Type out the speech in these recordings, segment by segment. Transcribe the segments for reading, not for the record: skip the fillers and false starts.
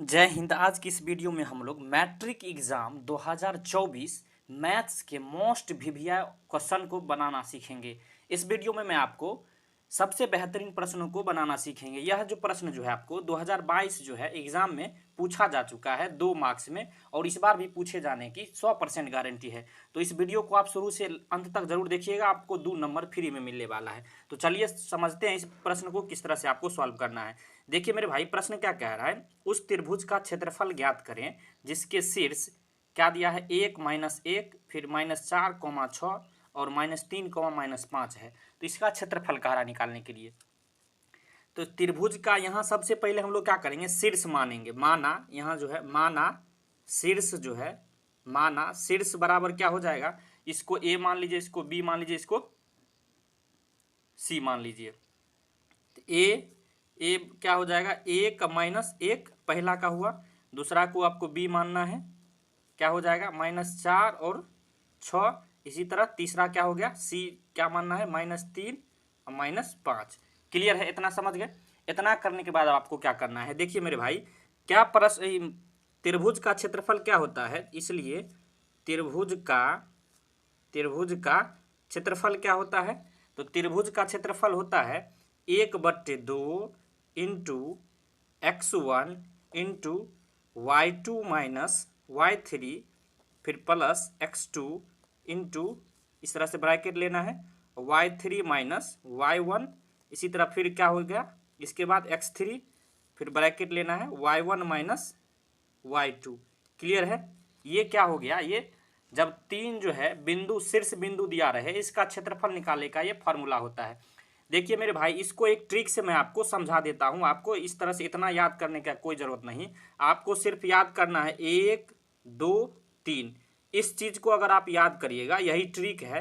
जय हिंद। आज की इस वीडियो में हम लोग मैट्रिक एग्जाम 2024 मैथ्स के मोस्ट वीवीआई क्वेश्चन को बनाना सीखेंगे। इस वीडियो में मैं आपको सबसे बेहतरीन प्रश्नों को बनाना सीखेंगे। यह जो प्रश्न जो है आपको 2022 जो है एग्जाम में पूछा जा चुका है 2 मार्क्स में, और इस बार भी पूछे जाने की 100% गारंटी है। तो इस वीडियो को आप शुरू से अंत तक जरूर देखिएगा, आपको 2 नंबर फ्री में मिलने वाला है। तो चलिए समझते हैं इस प्रश्न को किस तरह से आपको सॉल्व करना है। देखिए मेरे भाई, प्रश्न क्या कह रहा है, उस त्रिभुज का क्षेत्रफल ज्ञात करें जिसके शीर्ष क्या दिया है 1 -1 फिर -4, 6 और -3, -5 है। तो इसका क्षेत्रफल कह रहा निकालने के लिए। तो त्रिभुज का यहाँ सबसे पहले हम लोग क्या करेंगे, शीर्ष मानेंगे। माना यहाँ जो है, माना शीर्ष जो है, माना शीर्ष बराबर क्या हो जाएगा, इसको ए मान लीजिए, इसको बी मान लीजिए, इसको सी मान लीजिए। तो ए क्या हो जाएगा, 1 -1 पहला का हुआ, दूसरा को आपको बी मानना है, क्या हो जाएगा -4 और 6। इसी तरह तीसरा क्या हो गया, सी क्या मानना है -3 और -5। क्लियर है, इतना समझ गए। इतना करने के बाद आपको क्या करना है, देखिए मेरे भाई, क्या प्रश्न, त्रिभुज का क्षेत्रफल क्या होता है, इसलिए त्रिभुज का क्षेत्रफल क्या होता है, तो त्रिभुज का क्षेत्रफल होता है 1/2 into x1 into y2 minus y3 फिर प्लस x2 इंटू, इस तरह से ब्रैकेट लेना है, y3 माइनस y1। इसी तरह फिर क्या हो गया, इसके बाद x3 फिर ब्रैकेट लेना है, y1 माइनस y2। क्लियर है। ये क्या हो गया, ये जब तीन जो है बिंदु शीर्ष बिंदु दिया रहे, इसका क्षेत्रफल निकालने का ये फॉर्मूला होता है। देखिए मेरे भाई, इसको एक ट्रिक से मैं आपको समझा देता हूं। आपको इस तरह से इतना याद करने का कोई जरूरत नहीं, आपको सिर्फ याद करना है 1 2 3। इस चीज को अगर आप याद करिएगा, यही ट्रिक है,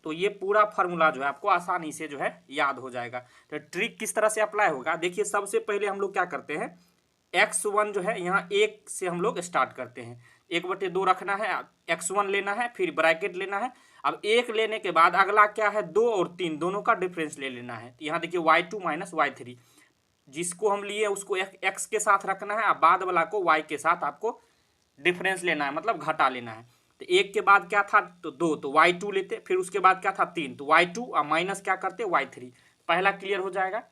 तो ये पूरा फार्मूला जो है आपको आसानी से जो है याद हो जाएगा। तो ट्रिक किस तरह से अप्लाई होगा, देखिए सबसे पहले हम लोग क्या करते हैं, x1 जो है यहाँ 1 से हम लोग स्टार्ट करते हैं, 1/2 रखना है, x1 लेना है, फिर ब्रैकेट लेना है। अब 1 लेने के बाद अगला क्या है, 2 और 3 दोनों का डिफरेंस ले लेना है। यहाँ देखिए y2 माइनस y3, जिसको हम लिए उसको x के साथ रखना है, अब बाद वाला को y के साथ आपको डिफरेंस लेना है, मतलब घटा लेना है। तो 1 के बाद क्या था, तो 2, तो y2 लेते, फिर उसके बाद क्या था 3, तो y2 और माइनस क्या करते y3। पहला क्लियर हो जाएगा।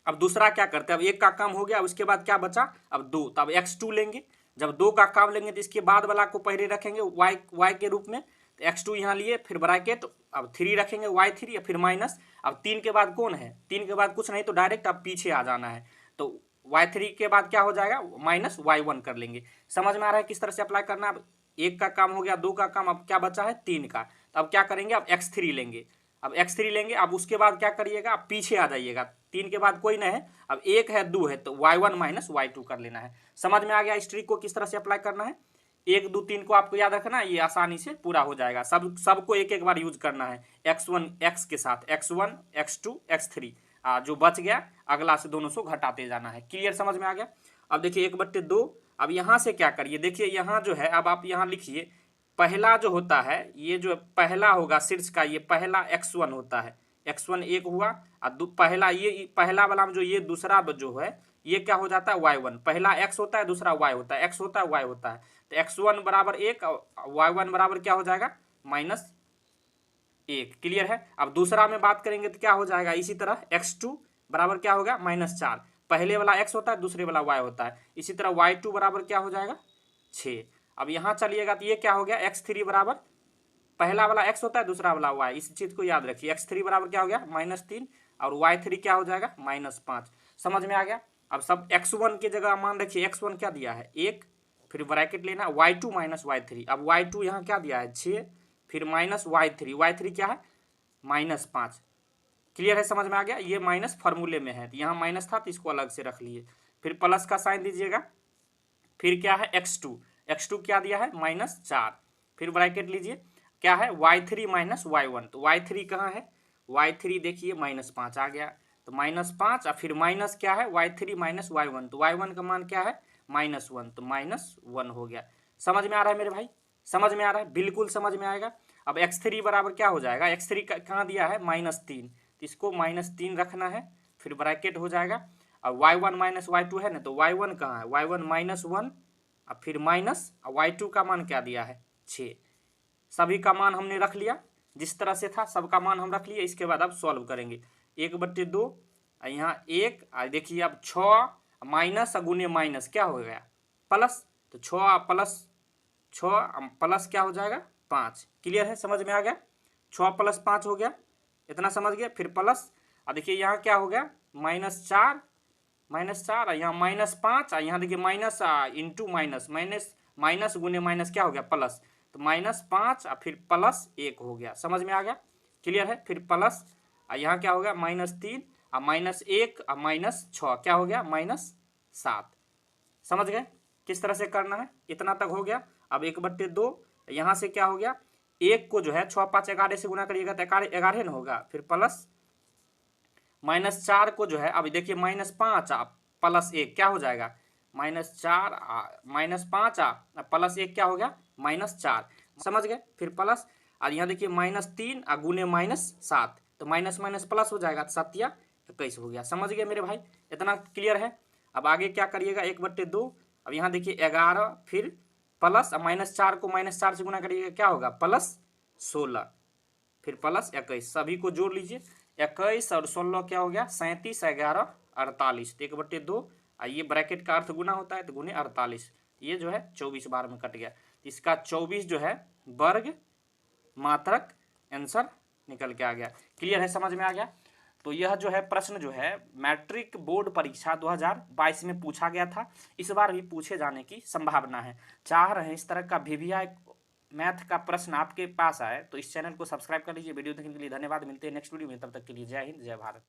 अब दूसरा क्या करते हैं, अब 1 का काम हो गया, उसके बाद क्या बचा, अब 2, तो अब x2 लेंगे। जब 2 का काम लेंगे तो इसके बाद वाला को पहले रखेंगे y के रूप में, तो x2 यहाँ लिए, फिर ब्रैकेट, अब 3 रखेंगे y3, फिर माइनस। अब 3 के बाद कौन है, 3 के बाद कुछ नहीं, तो डायरेक्ट अब पीछे आ जाना है, तो y3 के बाद क्या हो जाएगा -y1 कर लेंगे। समझ में आ रहा है किस तरह से अप्लाई करना। अब 1 का काम हो गया, 2 का काम, अब क्या बचा है 3 का, तो अब क्या करेंगे, अब x3 लेंगे। अब x3 लेंगे, अब उसके बाद क्या करिएगा, अब पीछे आ जाइएगा, 3 के बाद कोई नहीं है, अब 1 है 2 है, तो y1 माइनस y2 कर लेना है। समझ में आ गया इस ट्रिक को किस तरह से अप्लाई करना है। 1 2 3 को आपको याद रखना है, ये आसानी से पूरा हो जाएगा। सबको एक एक बार यूज करना है, x1 x के साथ, x1 x2 x3, जो बच गया अगला से दोनों से घटाते जाना है। क्लियर, समझ में आ गया। अब देखिए 1/2, अब यहाँ से क्या करिए, देखिए यहाँ जो है, अब आप यहाँ लिखिए, पहला जो होता है, ये जो पहला होगा शीर्ष का, ये पहला x1 होता है, x1 1 हुआ, और पहला ये पहला वाला में जो ये दूसरा जो है, ये क्या हो जाता है y1। पहला x होता है, दूसरा y होता है, x होता है y होता है, तो x1 बराबर 1 और y1 बराबर क्या हो जाएगा -1। क्लियर है। अब दूसरा में बात करेंगे तो क्या हो जाएगा, इसी तरह x2 बराबर क्या होगा -4। पहले वाला x होता है, दूसरे वाला y होता है। इसी तरह y2 बराबर क्या हो जाएगा 6। अब यहाँ चलिएगा तो ये क्या हो गया, x3 बराबर, पहला वाला x होता है, दूसरा वाला y, इस चीज को याद रखिए। x3 बराबर क्या हो गया -3, और y3 क्या हो जाएगा -5। समझ में आ गया। अब सब x1 की जगह मान रखिए, x1 क्या दिया है 1, फिर ब्रैकेट लेना, y2 माइनस y3, अब y2 यहाँ क्या दिया है 6, फिर माइनस y3 क्या है -5। क्लियर है, समझ में आ गया। ये माइनस फार्मूले में है, यहाँ माइनस था तो इसको अलग से रख लिए, फिर प्लस का साइन दीजिएगा, फिर क्या है x2 क्या दिया है -4, फिर ब्रैकेट लीजिए, क्या है y3 माइनस y1, तो y3 कहाँ है, y3 देखिए -5 आ गया, तो -5, और फिर माइनस क्या है y3 माइनस y1, तो y1 का मान क्या है -1, तो -1 हो गया। समझ में आ रहा है मेरे भाई, समझ में आ रहा है, बिल्कुल समझ में आएगा। अब x3 बराबर क्या हो जाएगा, x3 कहाँ दिया है -3, तो इसको -3 रखना है, फिर ब्रैकेट हो जाएगा। और y1 माइनस y2 है ना, तो y1 कहाँ है, y1 -1 और फिर माइनस y2 का मान क्या दिया है 6। सभी का मान हमने रख लिया, जिस तरह से था सबका मान हम रख लिए। इसके बाद अब सॉल्व करेंगे 1/2 यहाँ 1 देखिए अब 6 माइनस गुने माइनस क्या हो गया प्लस, तो 6 प्लस क्या हो जाएगा 5। क्लियर है, समझ में आ गया, 6 + 5 हो गया, इतना समझ गया। फिर प्लस देखिए यहाँ क्या हो गया -4 यहाँ -5 यहाँ देखिए माइनस इंटू माइनस माइनस गुने माइनस क्या हो गया प्लस, तो -5 और फिर +1 हो गया, समझ में आ गया। क्लियर है, फिर प्लस यहाँ क्या हो गया -3 और -1 और -6 क्या हो गया -7। समझ गए किस तरह से करना है, इतना तक हो गया। अब 1/2 यहाँ से क्या हो गया, 1 को जो है 6 5 11 से गुना करिएगा तो 11 ना होगा, फिर प्लस -4 को जो है अब देखिए -5 +1 क्या हो जाएगा -4 -5 +1 क्या हो गया -4। समझ गए, फिर प्लस और यहाँ देखिए -3 और गुने -7, तो माइनस माइनस प्लस हो जाएगा, 7 या 21 हो गया। समझ गए मेरे भाई, इतना क्लियर है। अब आगे क्या करिएगा 1/2 अब यहाँ देखिए 11 फिर प्लस -4 को -4 से गुना करिएगा क्या होगा +16 फिर +21, सभी को जोड़ लीजिए 21 और 16 क्या हो गया 37 11 48, 1/2 ये ब्रैकेट का अर्थ गुना होता है तो गुने 48, ये जो है 24 बार में कट गया। इसका 24 जो है वर्ग मात्रक आंसर निकल के आ गया। क्लियर है, समझ में आ गया। तो यह जो है प्रश्न जो है मैट्रिक बोर्ड परीक्षा 2022 में पूछा गया था, इस बार भी पूछे जाने की संभावना है। चाह रहे हैं इस तरह का VVI मैथ का प्रश्न आपके पास आए तो इस चैनल को सब्सक्राइब कर लीजिए। वीडियो देखने के लिए धन्यवाद, मिलते हैं नेक्स्ट वीडियो में, तब तक के लिए जय हिंद जय भारत।